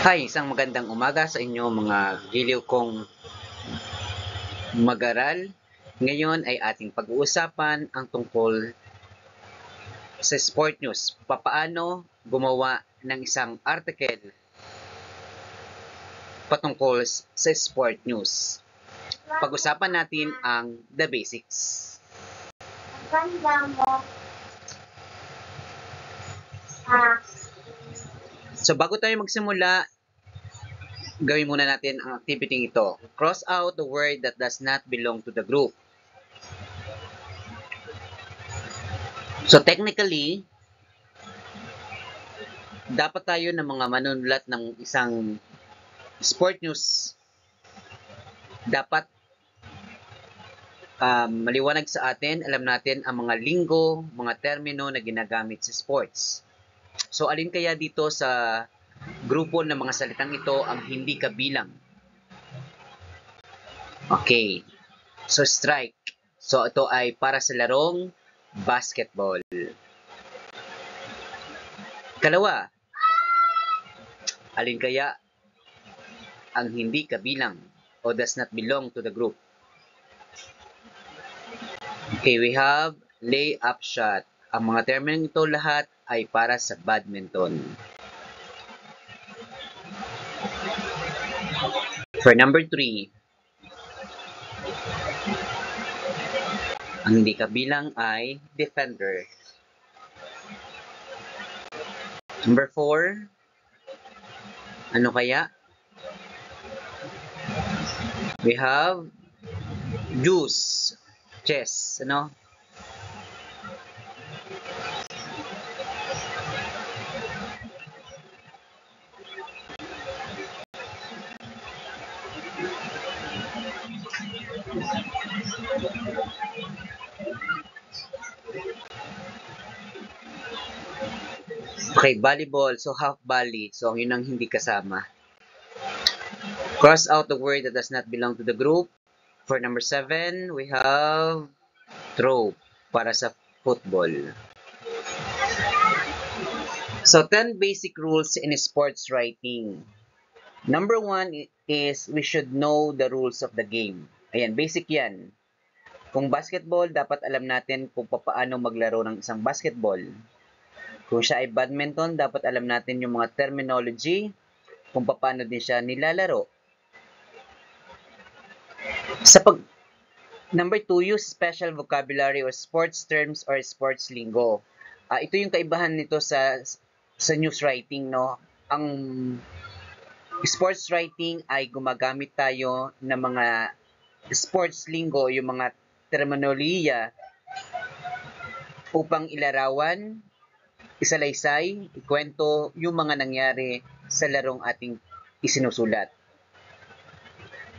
Hi, isang magandang umaga sa inyo mga giliw kong mag-aral. Ngayon ay ating pag-uusapan ang tungkol sa sport news. Papaano gumawa ng isang article patungkol sa sport news. Pag-usapan natin ang the basics. So bago tayo magsimula, gawin muna natin ang activity ito. Cross out the word that does not belong to the group. So technically, dapat tayo ng mga manunulat ng isang sport news, dapat maliwanag sa atin, alam natin ang mga linggo, mga termino na ginagamit sa sports. So alin kaya dito sa grupo ng mga salitang ito ang hindi kabilang? Okay. So strike. So ito ay para sa larong basketball. Kalawa, alin kaya ang hindi kabilang o does not belong to the group? Okay, we have lay-up shot. Ang mga termino ito lahat ay para sa badminton. For number 3, ang hindi kabilang ay defender. Number 4, ano kaya? We have deuce, chess, ano? Okay, volleyball. So, half volley. So, yun ang hindi kasama. Cross out the word that does not belong to the group. For number 7, we have throw para sa football. So, 10 basic rules in sports writing. Number 1 is we should know the rules of the game. Ayan, basic yan. Kung basketball, dapat alam natin kung paano maglaro ng isang basketball. Kung siya ay badminton, dapat alam natin yung mga terminology, kung paano din siya nilalaro. Number 2, use special vocabulary or sports terms or sports lingo. Ito yung kaibahan nito sa news writing, no? Ang sports writing ay gumagamit tayo ng mga sports lingo, yung mga terminolohiya upang ilarawan, isalaysay, ikwento yung mga nangyari sa larong ating isinusulat.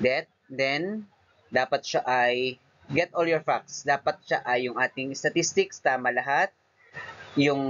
Then, dapat siya ay get all your facts. Dapat siya ay yung ating statistics, tama lahat. Yung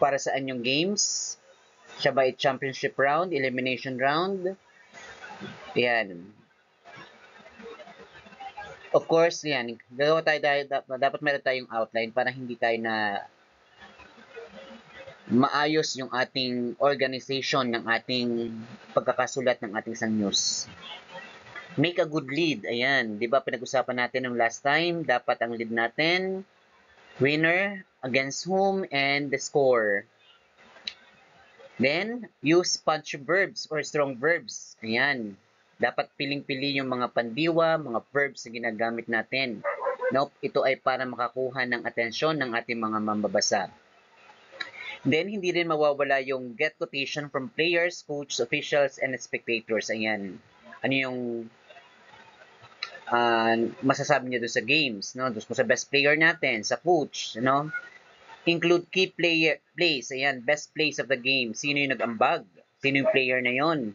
para saan yung games. Siya ba ay championship round, elimination round. Yan. Of course, yan. Dapat meron tayong outline para hindi tayo na maayos yung ating organization ng ating pagkakasulat ng ating isang news. Make a good lead. Ayan, 'di ba pinag-usapan natin ng last time, dapat ang lead natin winner, against whom, and the score. Then, use punchy verbs or strong verbs. Ayan, dapat piling-pili yung mga pandiwa, mga verbs na ginagamit natin. Nope, ito ay para makakuha ng atensyon ng ating mga mambabasa. Then, hindi rin mawawala yung get quotation from players, coach, officials, and spectators. Ayan. Ano yung masasabi niyo doon sa games, no? Doon sa best player natin, sa coach, no? Include key plays. Ayan, best plays of the game. Sino yung nag-ambag? Sino yung player na yon?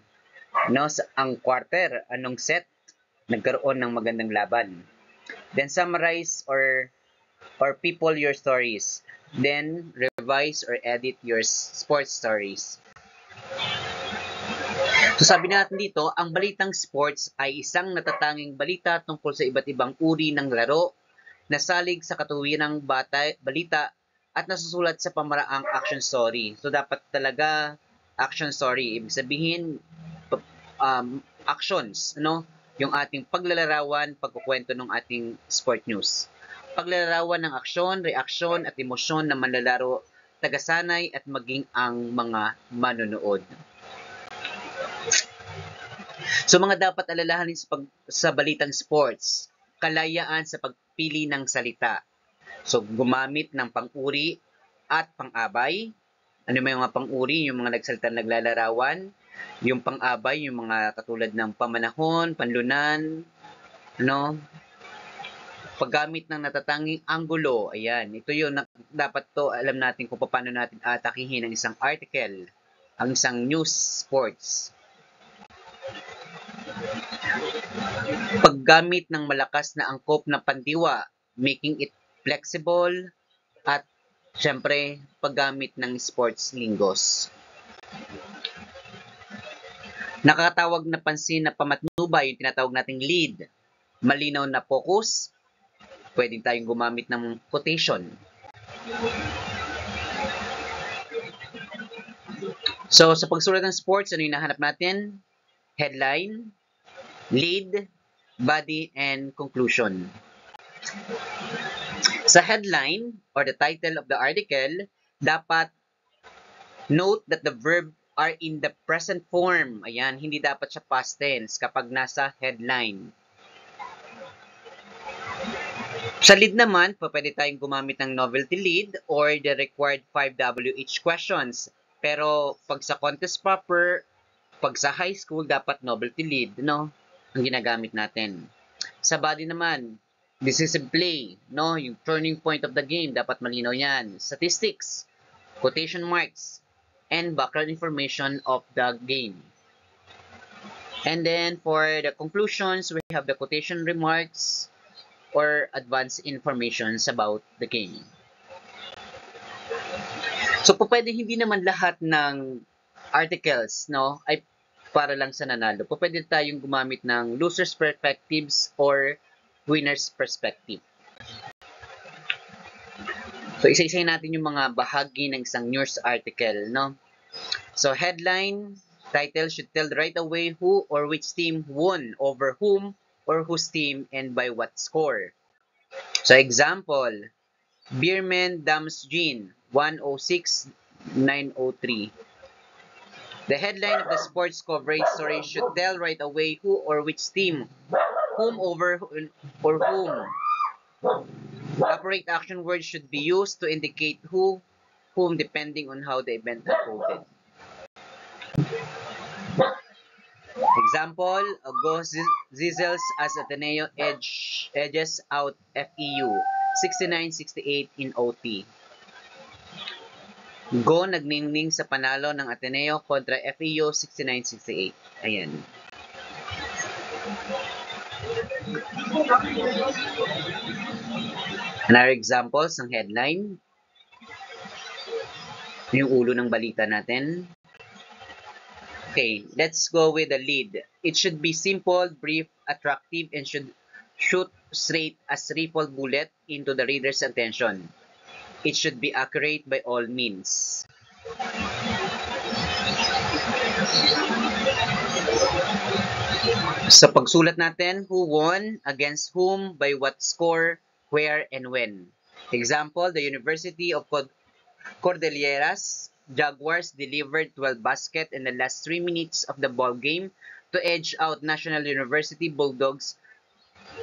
No? Ang quarter, anong set? Nagkaroon ng magandang laban. Then, summarize or people your stories. Then, revise or edit your sports stories. So sabi natin dito, ang balitang sports ay isang natatanging balita tungkol sa iba't ibang uri ng laro, nasalig sa katuwirang balita at nasusulat sa pamaraang action story. So dapat talaga Action story, ibig sabihin, actions, no? Yung ating paglalarawan, pagkukwento ng ating sport news. Paglalarawan ng aksyon, reaksyon at emosyon ng manlalaro, tagasanay at maging ang mga manonood. So mga dapat alalahanin sa balitang sports, kalayaan sa pagpili ng salita. So gumamit ng pang-uri at pang-abay. Ano may mga pang-uri? Yung mga nagsalita naglalarawan. Yung pang-abay, yung mga katulad ng pamanahon, panlunan, ano, paggamit ng natatanging anggulo. Ayan, ito yun, dapat to alam natin kung paano natin atakihin ang isang article, ang isang news sports. Paggamit ng malakas na angkop na pandiwa, making it flexible, at syempre, paggamit ng sports linggos. Nakakatawag na pansin na pamatnubay, yung tinatawag nating lead. Malinaw na focus, pwede tayong gumamit ng quotation. So, sa pagsulat ng sports, ano yung nahanap natin? Headline, lead, body, and conclusion. Sa headline, or the title of the article, dapat note that the verb are in the present form. Ayan, hindi dapat siya past tense kapag nasa headline. Sa lead naman, pwede tayong gumamit ng novelty lead or the required 5 WH questions. Pero pag sa contest proper, pag sa high school, dapat novelty lead, no? Ang ginagamit natin. Sa body naman, decisive play, no? Yung turning point of the game, dapat malinaw yan. Statistics, quotation marks, and background information of the game. And then for the conclusions, we have the quotation remarks or advanced informations about the game. So pwede hindi naman lahat ng articles, no, ay para lang sa nanalo. Pwede tayong gumamit ng loser's perspectives or winner's perspective. So isa-isahin natin yung mga bahagi ng isang news article, no? So headline, title should tell right away who or which team won over whom or whose team and by what score. So example, Beerman Dams Gin 106-903. The headline of the sports coverage story should tell right away who or which team, whom over or whom. Operate action words should be used to indicate who, whom, depending on how the event unfolded. Example, Go Zizels as Ateneo edges out FEU 69-68 in OT. Go nagningning sa panalo ng Ateneo kontra FEU 69-68. Ayan. Another examples ng headline. Yung ulo ng balita natin. Okay, let's go with the lead. It should be simple, brief, attractive, and should shoot straight as rifle bullet into the reader's attention. It should be accurate by all means. Sa pagsulat natin, who won, against whom, by what score, where, and when. Example, the University of Cordilleras Jaguars delivered 12 baskets in the last 3 minutes of the ball game to edge out National University Bulldogs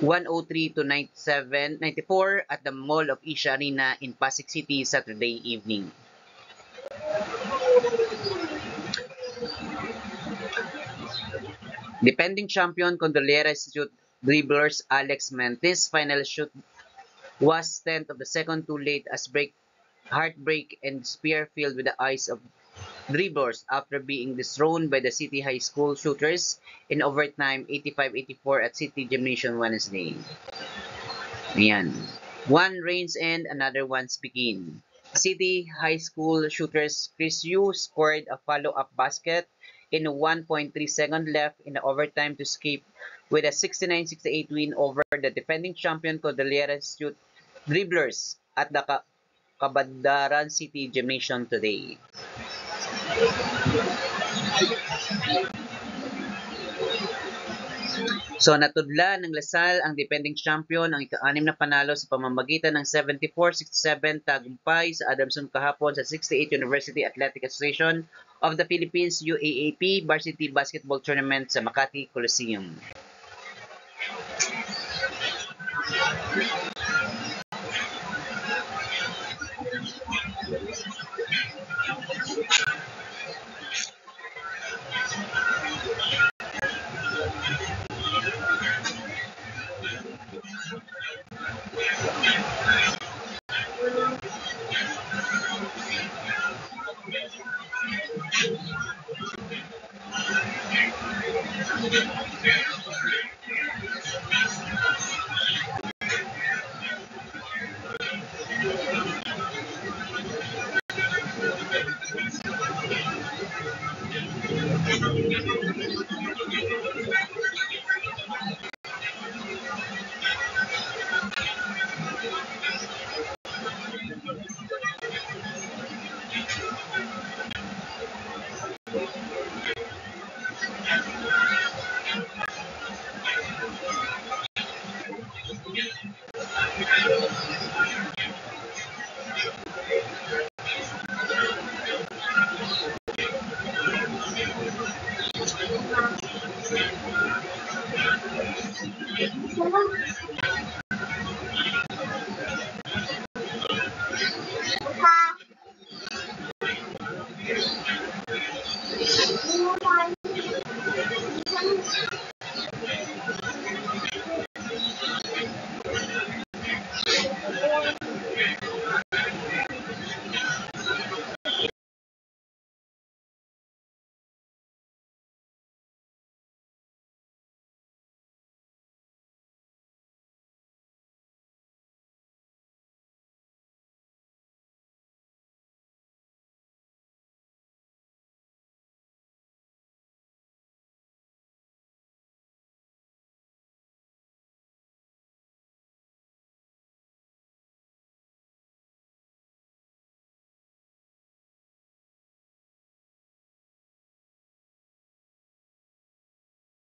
103-94 at the Mall of Asia Arena in Pasig City Saturday evening. Defending champion Cordillera Institute dribblers Alex Mentis final shoot was 10th of the second too late as heartbreak and spear filled with the eyes of dribblers after being dethroned by the City High School shooters in overtime 85-84 at City Gymnasium Wednesday. Ayan. One reigns end, another one's begin. City High School shooters Chris Yu scored a follow-up basket in 1.3 seconds left in the overtime to escape with a 69-68 win over the defending champion Cordillera Institute dribblers at the Kabadaran City Gymnasium today. So natudla ng Lasal ang defending champion ang ika-6 na panalo sa pamamagitan ng 74-67 tagumpay sa Adamson kahapon sa 68 University Athletic Association of the Philippines UAAP Varsity Basketball Tournament sa Makati Coliseum.